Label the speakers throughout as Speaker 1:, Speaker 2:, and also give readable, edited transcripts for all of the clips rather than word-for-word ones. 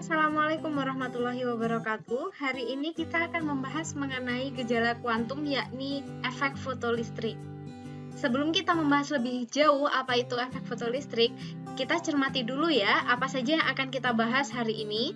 Speaker 1: Assalamualaikum warahmatullahi wabarakatuh. Hari ini kita akan membahas mengenai gejala kuantum, yakni efek fotolistrik. Sebelum kita membahas lebih jauh apa itu efek fotolistrik, kita cermati dulu ya apa saja yang akan kita bahas hari ini.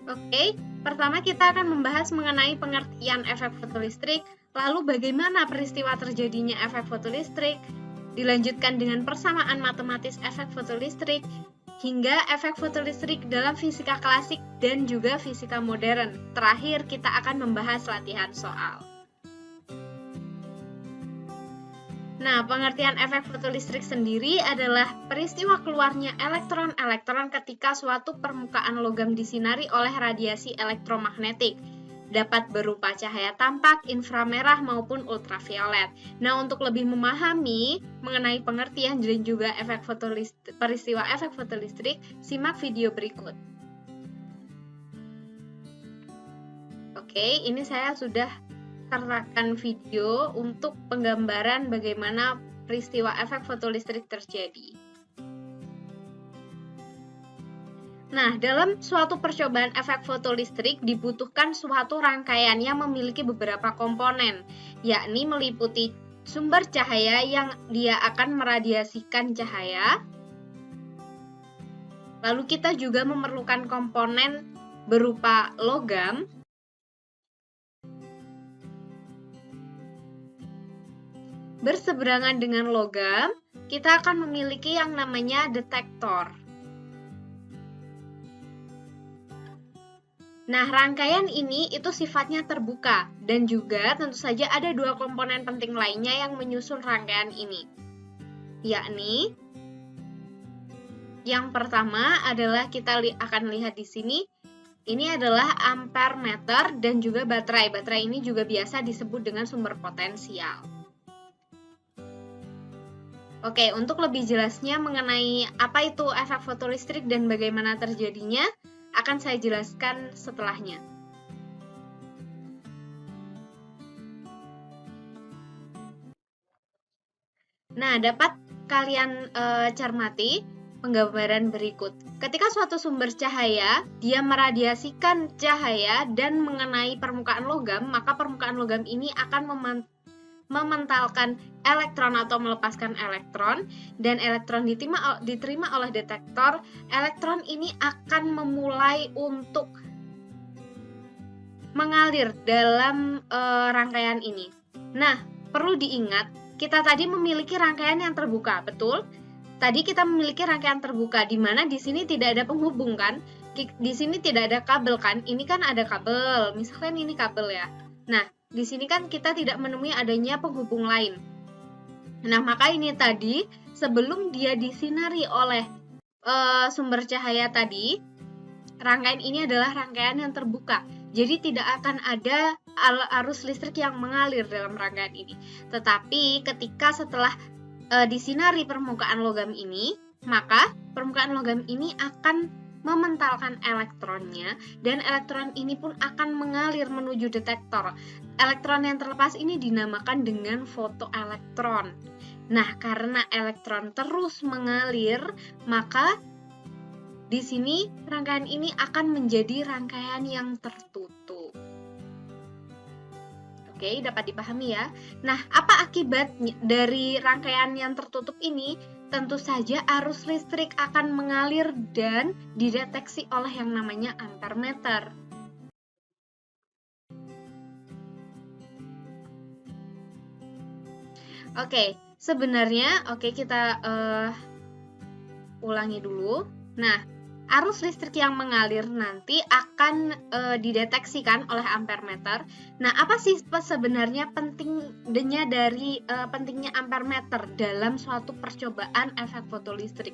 Speaker 1: Oke, pertama kita akan membahas mengenai pengertian efek fotolistrik, lalu bagaimana peristiwa terjadinya efek fotolistrik, dilanjutkan dengan persamaan matematis efek fotolistrik, hingga efek fotolistrik dalam fisika klasik dan juga fisika modern. Terakhir, kita akan membahas latihan soal. Nah, pengertian efek fotolistrik sendiri adalah peristiwa keluarnya elektron-elektron ketika suatu permukaan logam disinari oleh radiasi elektromagnetik. Dapat berupa cahaya tampak, inframerah, maupun ultraviolet. Nah, untuk lebih memahami mengenai pengertian dan juga peristiwa efek fotolistrik, simak video berikut. Oke, ini saya sudah sertakan video untuk penggambaran bagaimana peristiwa efek fotolistrik terjadi. Nah, dalam suatu percobaan efek fotolistrik dibutuhkan suatu rangkaian yang memiliki beberapa komponen, yakni meliputi sumber cahaya yang dia akan meradiasikan cahaya. Lalu kita juga memerlukan komponen berupa logam. Berseberangan dengan logam, kita akan memiliki yang namanya detektor. Nah, rangkaian ini itu sifatnya terbuka dan juga tentu saja ada dua komponen penting lainnya yang menyusun rangkaian ini. Yakni yang pertama adalah kita akan lihat di sini. Ini adalah ampere meter dan juga baterai. Baterai ini juga biasa disebut dengan sumber potensial. Oke, untuk lebih jelasnya mengenai apa itu efek fotolistrik dan bagaimana terjadinya, akan saya jelaskan setelahnya. Nah, dapat kalian cermati penggambaran berikut. Ketika suatu sumber cahaya, dia meradiasikan cahaya dan mengenai permukaan logam, maka permukaan logam ini akan mementalkan elektron atau melepaskan elektron, dan elektron diterima oleh detektor. Elektron ini akan memulai untuk mengalir dalam rangkaian ini. Nah, perlu diingat, kita tadi memiliki rangkaian yang terbuka, betul? Tadi kita memiliki rangkaian terbuka, di mana di sini tidak ada penghubung kan? Di sini tidak ada kabel kan? Ini kan ada kabel, misalkan ini kabel ya. Nah, di sini kan kita tidak menemui adanya penghubung lain. Nah, maka ini tadi sebelum dia disinari oleh sumber cahaya tadi, rangkaian ini adalah rangkaian yang terbuka. Jadi tidak akan ada arus listrik yang mengalir dalam rangkaian ini. Tetapi ketika setelah disinari permukaan logam ini, maka permukaan logam ini akan mementalkan elektronnya, dan elektron ini pun akan mengalir menuju detektor. Elektron yang terlepas ini dinamakan dengan fotoelektron. Nah, karena elektron terus mengalir, maka di sini rangkaian ini akan menjadi rangkaian yang tertutup. Oke, dapat dipahami ya. Nah, apa akibat dari rangkaian yang tertutup ini? Tentu saja arus listrik akan mengalir dan dideteksi oleh yang namanya ampere meter. Oke, sebenarnya kita ulangi dulu. Nah, arus listrik yang mengalir nanti akan dideteksikan oleh ampere meter. Nah, apa sih sebenarnya pentingnya pentingnya ampere meter dalam suatu percobaan efek fotolistrik?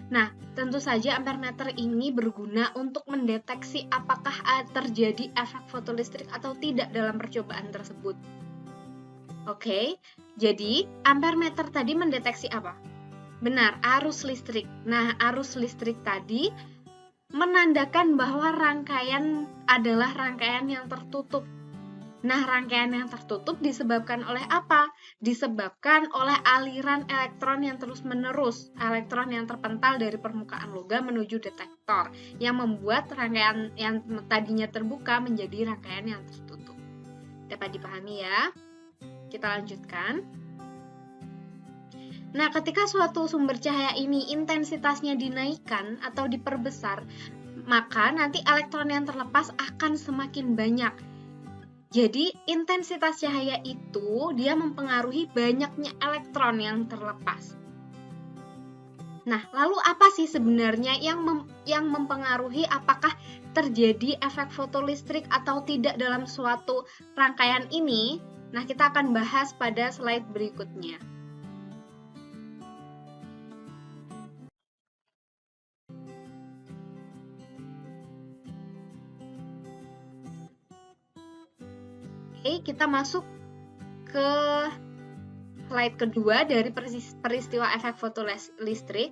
Speaker 1: Nah, tentu saja ampere meter ini berguna untuk mendeteksi apakah terjadi efek fotolistrik atau tidak dalam percobaan tersebut. Oke, jadi ampere meter tadi mendeteksi apa? Benar, arus listrik. Nah, arus listrik tadi menandakan bahwa rangkaian adalah rangkaian yang tertutup. Nah, rangkaian yang tertutup disebabkan oleh apa? Disebabkan oleh aliran elektron yang terus-menerus, elektron yang terpental dari permukaan logam menuju detektor, yang membuat rangkaian yang tadinya terbuka menjadi rangkaian yang tertutup. Dapat dipahami ya? Kita lanjutkan. Nah, ketika suatu sumber cahaya ini intensitasnya dinaikkan atau diperbesar, maka nanti elektron yang terlepas akan semakin banyak. Jadi, intensitas cahaya itu dia mempengaruhi banyaknya elektron yang terlepas. Nah, lalu apa sih sebenarnya yang mempengaruhi apakah terjadi efek fotolistrik atau tidak dalam suatu rangkaian ini? Nah, kita akan bahas pada slide berikutnya. Oke, kita masuk ke slide kedua dari peristiwa efek fotolistrik.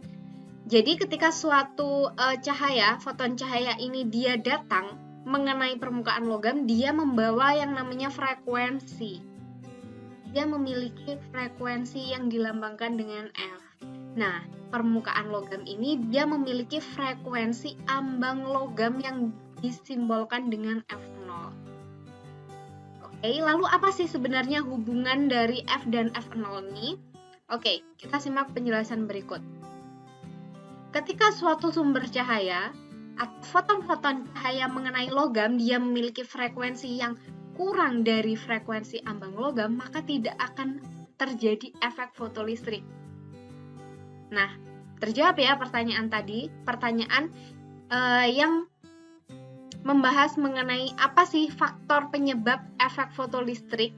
Speaker 1: Jadi ketika suatu cahaya, foton cahaya ini dia datang mengenai permukaan logam, dia membawa yang namanya frekuensi. Dia memiliki frekuensi yang dilambangkan dengan F. Nah, permukaan logam ini dia memiliki frekuensi ambang logam yang disimbolkan dengan F0. Oke, lalu apa sih sebenarnya hubungan dari F dan F0 ini? Oke, kita simak penjelasan berikut. Ketika suatu sumber cahaya atau foton-foton cahaya mengenai logam, dia memiliki frekuensi yang kurang dari frekuensi ambang logam, maka tidak akan terjadi efek fotolistrik. Nah, terjawab ya pertanyaan tadi, pertanyaan yang membahas mengenai apa sih faktor penyebab efek fotolistrik.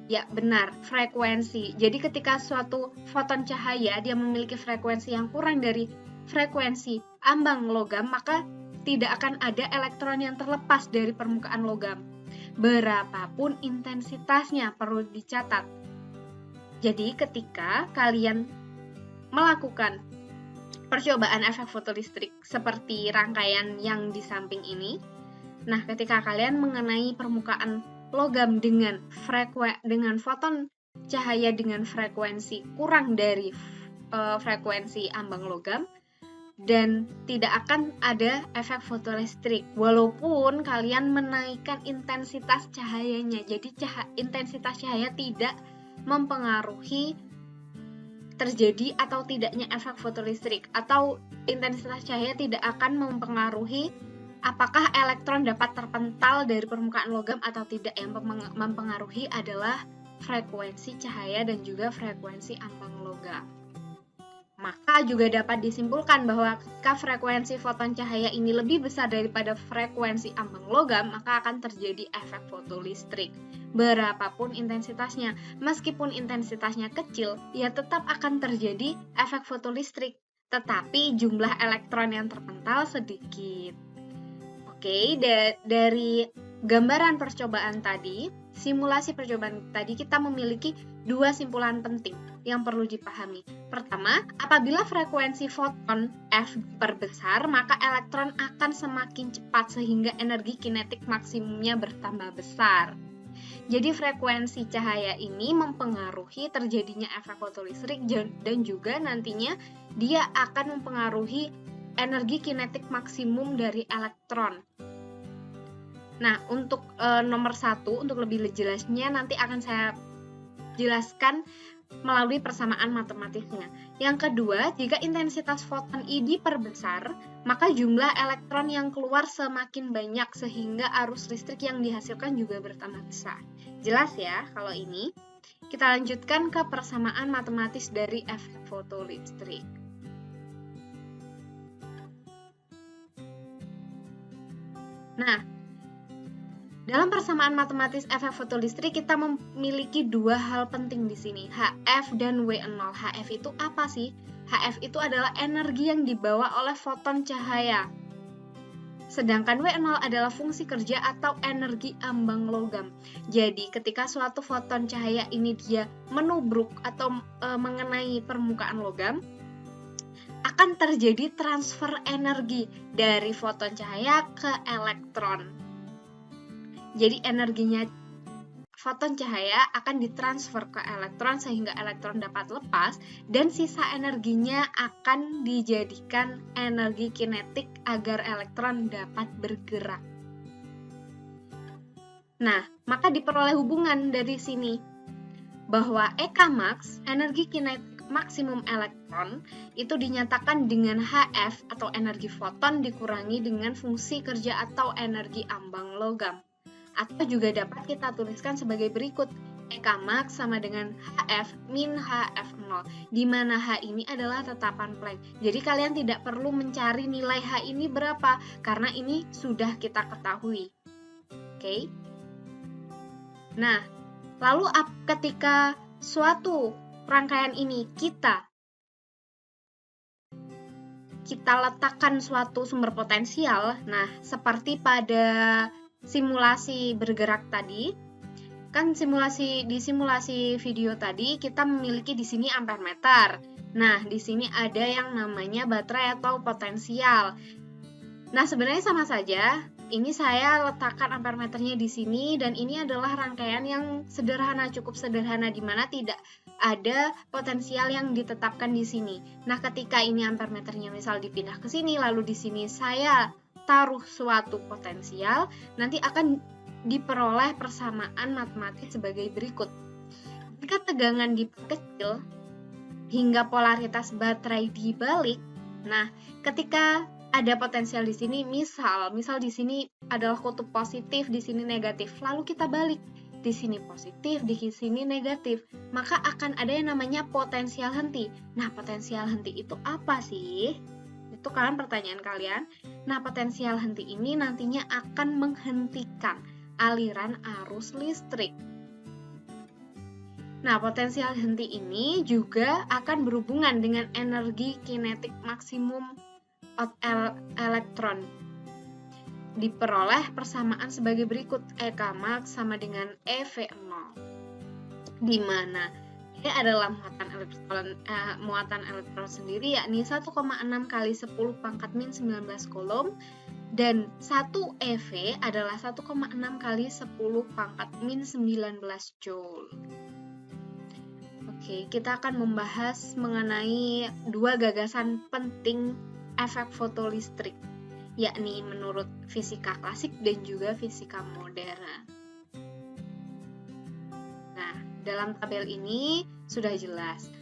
Speaker 1: Ya, benar, frekuensi. Jadi ketika suatu foton cahaya dia memiliki frekuensi yang kurang dari frekuensi ambang logam, maka tidak akan ada elektron yang terlepas dari permukaan logam. Berapapun intensitasnya perlu dicatat. Jadi ketika kalian melakukan percobaan efek fotolistrik seperti rangkaian yang di samping ini. Nah, ketika kalian mengenai permukaan logam dengan foton cahaya dengan frekuensi kurang dari frekuensi ambang logam, dan tidak akan ada efek fotolistrik walaupun kalian menaikkan intensitas cahayanya. Jadi intensitas cahaya tidak mempengaruhi terjadi atau tidaknya efek fotolistrik, atau intensitas cahaya tidak akan mempengaruhi apakah elektron dapat terpental dari permukaan logam atau tidak. Yang mempengaruhi adalah frekuensi cahaya dan juga frekuensi ambang logam. Maka juga dapat disimpulkan bahwa ketika frekuensi foton cahaya ini lebih besar daripada frekuensi ambang logam, maka akan terjadi efek fotolistrik. Berapapun intensitasnya, meskipun intensitasnya kecil, ya tetap akan terjadi efek fotolistrik, tetapi jumlah elektron yang terpental sedikit. Oke, dari gambaran percobaan tadi, simulasi percobaan tadi, kita memiliki dua simpulan penting yang perlu dipahami. Pertama, apabila frekuensi foton F diperbesar, maka elektron akan semakin cepat sehingga energi kinetik maksimumnya bertambah besar. Jadi frekuensi cahaya ini mempengaruhi terjadinya efek fotolistrik dan juga nantinya dia akan mempengaruhi energi kinetik maksimum dari elektron. Nah, untuk nomor 1, untuk lebih jelasnya nanti akan saya jelaskan melalui persamaan matematisnya. Yang kedua, jika intensitas foton I diperbesar, maka jumlah elektron yang keluar semakin banyak sehingga arus listrik yang dihasilkan juga bertambah besar. Jelas ya kalau ini? Kita lanjutkan ke persamaan matematis dari efek fotolistrik. Nah, dalam persamaan matematis efek fotolistrik kita memiliki dua hal penting di sini, HF dan W0. HF itu apa sih? HF itu adalah energi yang dibawa oleh foton cahaya. Sedangkan W0 adalah fungsi kerja atau energi ambang logam. Jadi ketika suatu foton cahaya ini dia menubruk atau mengenai permukaan logam, akan terjadi transfer energi dari foton cahaya ke elektron. Jadi energinya foton cahaya akan ditransfer ke elektron sehingga elektron dapat lepas, dan sisa energinya akan dijadikan energi kinetik agar elektron dapat bergerak. Nah, maka diperoleh hubungan dari sini bahwa EK max, energi kinetik maksimum elektron, itu dinyatakan dengan HF atau energi foton dikurangi dengan fungsi kerja atau energi ambang logam. Atau juga dapat kita tuliskan sebagai berikut, EK max sama dengan HF min HF0, di mana H ini adalah tetapan Planck. Jadi kalian tidak perlu mencari nilai H ini berapa, karena ini sudah kita ketahui. Oke? Nah, lalu ketika suatu rangkaian ini kita letakkan suatu sumber potensial, nah seperti pada simulasi bergerak tadi, kan di simulasi video tadi kita memiliki di sini ampere meter. Nah, di sini ada yang namanya baterai atau potensial. Nah, sebenarnya sama saja. Ini saya letakkan ampere meternya di sini, dan ini adalah rangkaian yang sederhana, cukup sederhana, di mana tidak ada potensial yang ditetapkan di sini. Nah, ketika ini ampere meternya misal dipindah ke sini, lalu di sini saya taruh suatu potensial, nanti akan diperoleh persamaan matematis sebagai berikut. Jika tegangan diperkecil hingga polaritas baterai dibalik, nah ketika ada potensial di sini, misal di sini adalah kutub positif, di sini negatif, lalu kita balik, di sini positif, di sini negatif, maka akan ada yang namanya potensial henti. Nah, potensial henti itu apa sih? Itu kan pertanyaan kalian. Nah, potensial henti ini nantinya akan menghentikan aliran arus listrik. Nah, potensial henti ini juga akan berhubungan dengan energi kinetik maksimum elektron. Diperoleh persamaan sebagai berikut, EK max sama dengan EV0, di mana E adalah muatan elektron sendiri, yakni 1,6 kali 10 pangkat min 19 coulomb, dan 1 EV adalah 1,6 kali 10 pangkat min 19 joule. Oke, kita akan membahas mengenai dua gagasan penting efek fotolistrik, yakni menurut fisika klasik dan juga fisika modern. Nah, dalam tabel ini sudah jelas.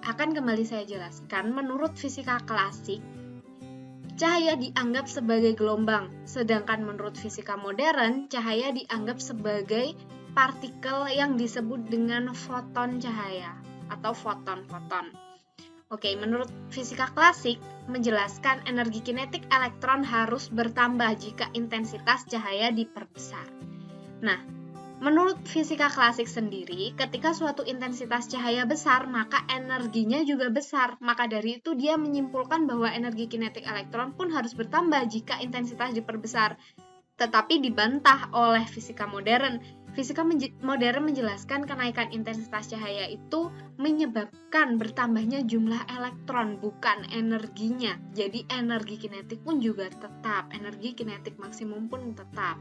Speaker 1: Akan kembali saya jelaskan, menurut fisika klasik, cahaya dianggap sebagai gelombang, sedangkan menurut fisika modern, cahaya dianggap sebagai partikel yang disebut dengan foton cahaya atau foton-foton. Oke, menurut fisika klasik menjelaskan energi kinetik elektron harus bertambah jika intensitas cahaya diperbesar. Nah, menurut fisika klasik sendiri, ketika suatu intensitas cahaya besar, maka energinya juga besar. Maka dari itu dia menyimpulkan bahwa energi kinetik elektron pun harus bertambah jika intensitas diperbesar. Tetapi dibantah oleh fisika modern. Fisika modern menjelaskan kenaikan intensitas cahaya itu menyebabkan bertambahnya jumlah elektron, bukan energinya. Jadi energi kinetik pun juga tetap, energi kinetik maksimum pun tetap.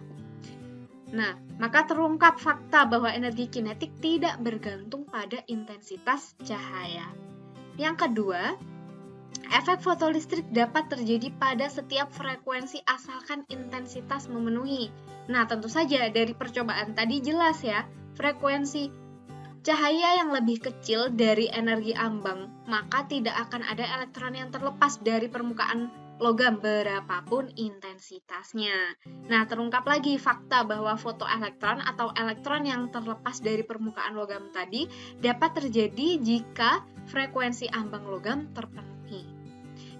Speaker 1: Nah, maka terungkap fakta bahwa energi kinetik tidak bergantung pada intensitas cahaya. Yang kedua, efek fotolistrik dapat terjadi pada setiap frekuensi asalkan intensitas memenuhi. Nah, tentu saja dari percobaan tadi jelas ya, frekuensi cahaya yang lebih kecil dari energi ambang, maka tidak akan ada elektron yang terlepas dari permukaan logam berapapun intensitasnya. Nah, terungkap lagi fakta bahwa fotoelektron atau elektron yang terlepas dari permukaan logam tadi dapat terjadi jika frekuensi ambang logam terpenuhi.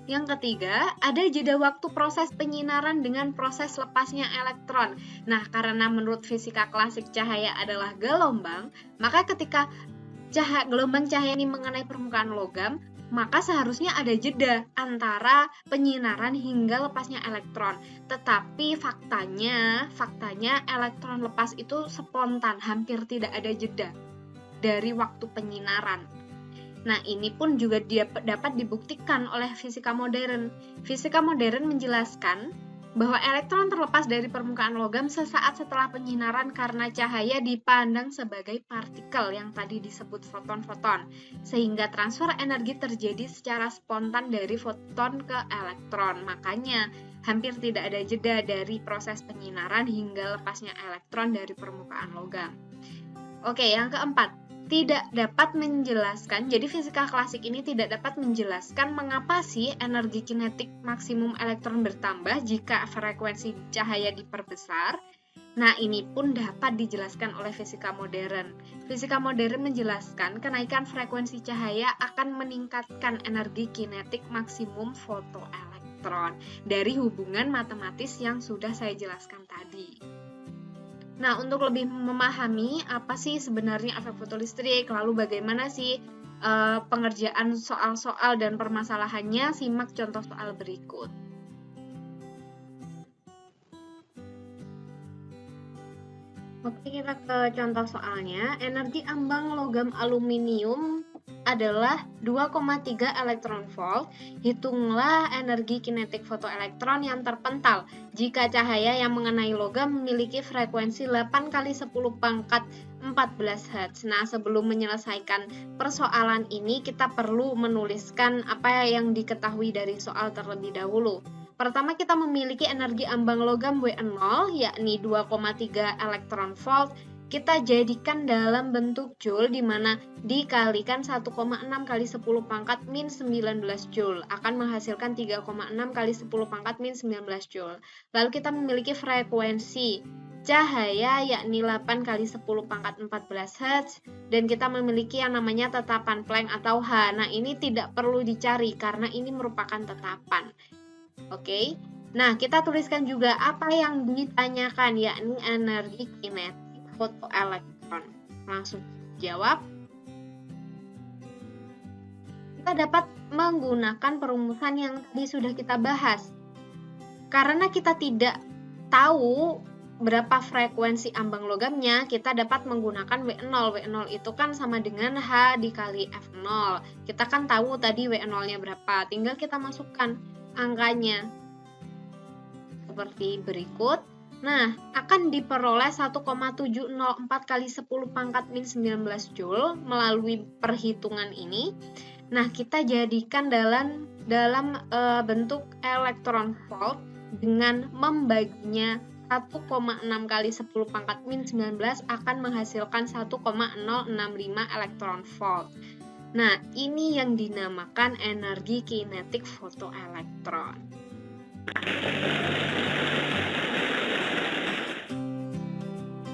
Speaker 1: Yang ketiga, ada jeda waktu proses penyinaran dengan proses lepasnya elektron. Nah, karena menurut fisika klasik cahaya adalah gelombang, maka ketika gelombang cahaya ini mengenai permukaan logam, maka seharusnya ada jeda antara penyinaran hingga lepasnya elektron. Tetapi faktanya elektron lepas itu spontan, hampir tidak ada jeda dari waktu penyinaran. Nah, ini pun juga dapat dibuktikan oleh fisika modern. Fisika modern menjelaskan bahwa elektron terlepas dari permukaan logam sesaat setelah penyinaran karena cahaya dipandang sebagai partikel yang tadi disebut foton-foton, sehingga transfer energi terjadi secara spontan dari foton ke elektron. Makanya hampir tidak ada jeda dari proses penyinaran hingga lepasnya elektron dari permukaan logam. Oke, yang keempat, tidak dapat menjelaskan, jadi fisika klasik ini tidak dapat menjelaskan mengapa sih energi kinetik maksimum elektron bertambah jika frekuensi cahaya diperbesar. Nah, ini pun dapat dijelaskan oleh fisika modern. Fisika modern menjelaskan kenaikan frekuensi cahaya akan meningkatkan energi kinetik maksimum fotoelektron dari hubungan matematis yang sudah saya jelaskan tadi. Nah, untuk lebih memahami apa sih sebenarnya efek fotolistrik, lalu bagaimana sih pengerjaan soal-soal dan permasalahannya, simak contoh soal berikut. Oke, kita ke contoh soalnya. Energi ambang logam aluminium adalah 2,3 elektron volt. Hitunglah energi kinetik fotoelektron yang terpental jika cahaya yang mengenai logam memiliki frekuensi 8 kali 10 pangkat 14 Hz. Nah, sebelum menyelesaikan persoalan ini, kita perlu menuliskan apa yang diketahui dari soal terlebih dahulu. Pertama, kita memiliki energi ambang logam W0, yakni 2,3 elektron volt. Kita jadikan dalam bentuk joule, di mana dikalikan 1,6 kali 10 pangkat min 19 joule akan menghasilkan 3,6 kali 10 pangkat min 19 joule. Lalu kita memiliki frekuensi cahaya yakni 8 kali 10 pangkat 14 Hz, dan kita memiliki yang namanya tetapan Planck atau H. Nah, ini tidak perlu dicari karena ini merupakan tetapan. Oke. Nah, kita tuliskan juga apa yang ditanyakan, yakni energi kinetik fotoelektron. Langsung jawab. Kita dapat menggunakan perumusan yang tadi sudah kita bahas. Karena kita tidak tahu berapa frekuensi ambang logamnya, kita dapat menggunakan W0. W0 itu kan sama dengan H dikali F0. Kita kan tahu tadi W0-nya berapa, tinggal kita masukkan angkanya seperti berikut. Nah, akan diperoleh 1,704 kali 10 pangkat min 19 joule melalui perhitungan ini. Nah, kita jadikan dalam bentuk elektron volt dengan membaginya 1,6 kali 10 pangkat min 19 akan menghasilkan 1,065 elektron volt. Nah, ini yang dinamakan energi kinetik fotoelektron.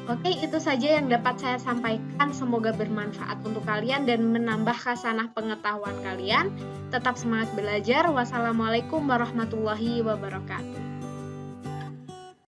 Speaker 1: Oke, itu saja yang dapat saya sampaikan. Semoga bermanfaat untuk kalian dan menambah khasanah pengetahuan kalian. Tetap semangat belajar. Wassalamualaikum warahmatullahi wabarakatuh.